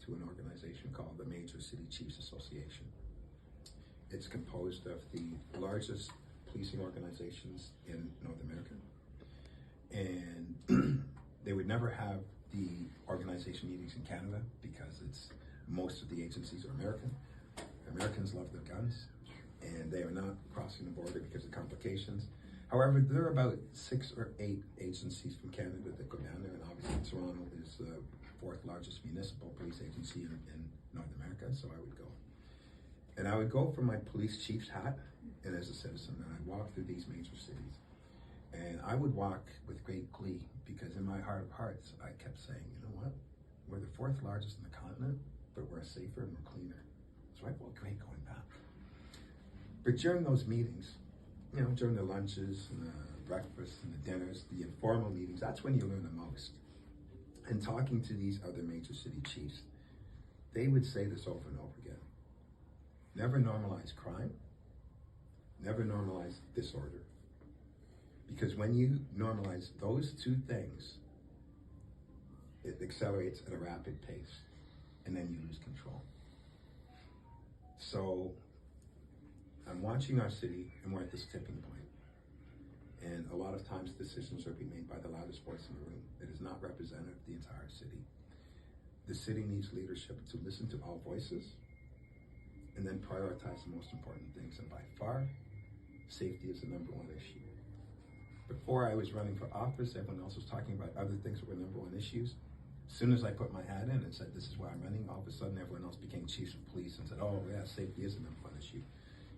to an organization called the Major City Chiefs Association. It's composed of the largest policing organizations in North America. And they would never have the organization meetings in Canada because most of the agencies are American. Americans love their guns, and they are not crossing the border because of complications. However, there are about 6 or 8 agencies from Canada that go down there, and obviously Toronto is the 4th largest municipal police agency in North America, so I would go. And I would go from my police chief's hat and as a citizen, and I'd walk through these major cities. And I would walk with great glee because in my heart of hearts, I kept saying, you know what? We're the 4th largest in the continent, but we're safer and we're cleaner. So I felt great going back. But during those meetings, you know, during the lunches and the breakfasts and the dinners, the informal meetings, that's when you learn the most. And talking to these other major city chiefs, they would say this over and over again. Never normalize crime. Never normalize disorder. Because when you normalize those 2 things, it accelerates at a rapid pace, and then you lose control. So I'm watching our city, and we're at this tipping point. And a lot of times decisions are being made by the loudest voice in the room. It is not representative of the entire city. The city needs leadership to listen to all voices and then prioritize the most important things. And by far, safety is the #1 issue. Before I was running for office, everyone else was talking about other things that were #1 issues. As soon as I put my hat in and said, this is why I'm running, all of a sudden everyone else became chiefs of police and said, oh yeah, safety is the #1 issue.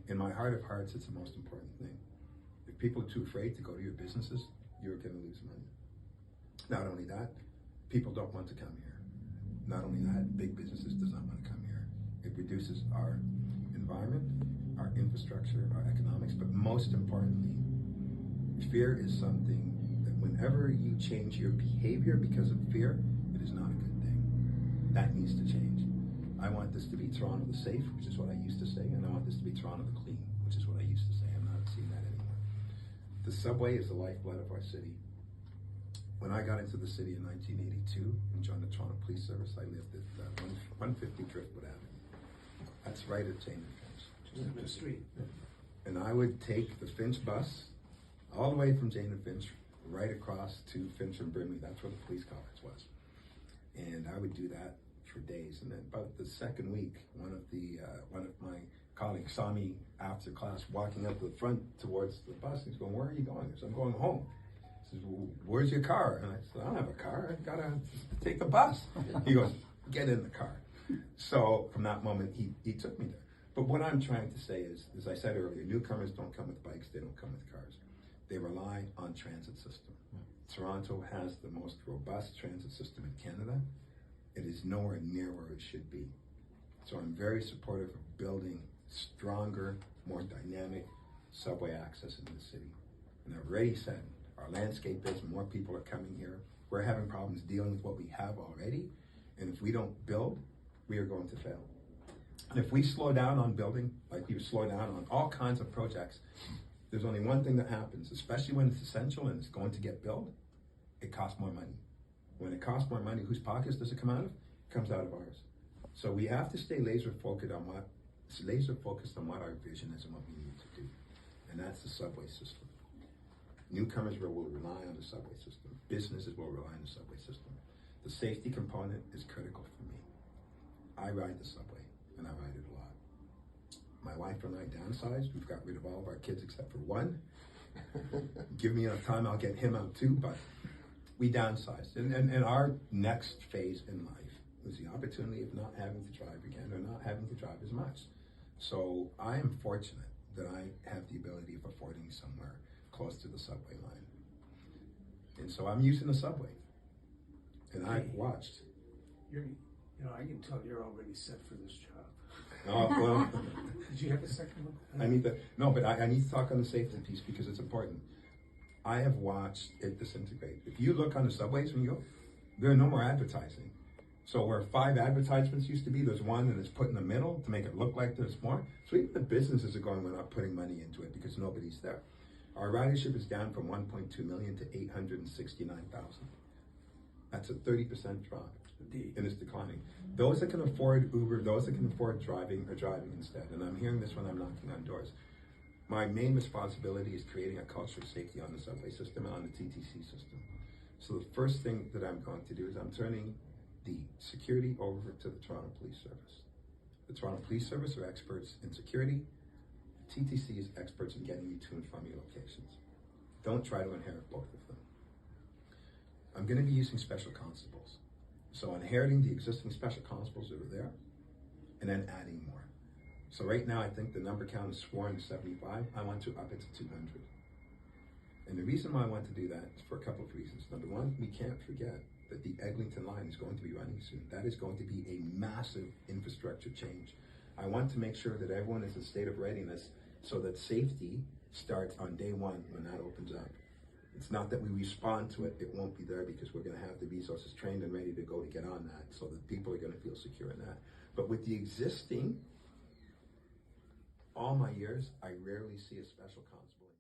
In my heart of hearts, it's the most important thing. If people are too afraid to go to your businesses, you're going to lose money. Not only that, people don't want to come here. Not only that, big businesses does not want to come here. It reduces our environment, our infrastructure, our economics, but most importantly, fear is something that whenever you change your behavior because of fear, it is not a good thing. That needs to change. I want this to be Toronto the safe, which is what I used to say, and I want this to be Toronto the clean, which is what I used to say. I'm not seeing that anymore. The subway is the lifeblood of our city. When I got into the city in 1982 and joined the Toronto Police Service, I lived at 150 Driftwood Avenue. That's right at Jane and Finch. Just up the street. And I would take the Finch bus all the way from Jane and Finch right across to Finch and Brimley. That's where the police college was. And I would do that for days. And then about the second week, one of my colleagues saw me after class walking up the front towards the bus. He's going, where are you going? I said, I'm going home. He says, well, where's your car? And I said, I don't have a car. I gotta take the bus. He goes, get in the car. So from that moment, he took me there. But what I'm trying to say is, as I said earlier, newcomers don't come with bikes, they don't come with cars. They rely on transit system. Toronto has the most robust transit system in Canada. It is nowhere near where it should be. So I'm very supportive of building stronger, more dynamic subway access in the city. And I've already said, our landscape is, more people are coming here. We're having problems dealing with what we have already. And if we don't build, we are going to fail. And if we slow down on building, like we slow down on all kinds of projects, there's only one thing that happens, especially when it's essential and it's going to get built, it costs more money. When it costs more money, whose pockets does it come out of? It comes out of ours. So we have to stay laser focused on what our vision is and what we need to do. And that's the subway system. Newcomers will rely on the subway system. Businesses will rely on the subway system. The safety component is critical for me. I ride the subway, and I ride it a lot. My wife and I downsized. We've got rid of all of our kids except for one. Give me enough time, I'll get him out too, but we downsized. And our next phase in life was the opportunity of not having to drive again or not having to drive as much. So I am fortunate that I have the ability of affording somewhere close to the subway line. And so I'm using the subway. And I've watched. I can tell you're already set for this job. Oh, well. Did you have a second one? I need to talk on the safety piece because it's important. I have watched it disintegrate. If you look on the subways when you go, there are no more advertising. So where 5 advertisements used to be, there's one and it's put in the middle to make it look like there's more. So even the businesses are going, we're not putting money into it because nobody's there. Our ridership is down from 1.2 million to 869,000. That's a 30% drop. D. And it's declining. Those that can afford Uber, those that can afford driving, are driving instead. And I'm hearing this when I'm knocking on doors. My main responsibility is creating a culture of safety on the subway system and on the TTC system. So the first thing that I'm going to do is I'm turning the security over to the Toronto Police Service. The Toronto Police Service are experts in security. TTC is experts in getting you to and from your locations. Don't try to inherit both of them. I'm going to be using special constables. So inheriting the existing special constables that are there, and then adding more. So right now, I think the number count is sworn to 75. I want to up it to 200. And the reason why I want to do that is for a couple of reasons. Number one, we can't forget that the Eglinton line is going to be running soon. That is going to be a massive infrastructure change. I want to make sure that everyone is in a state of readiness so that safety starts on day one when that opens up. It's not that we respond to it, it won't be there because we're going to have the resources trained and ready to go to get on that so that people are going to feel secure in that. But with the existing, all my years, I rarely see a special constable.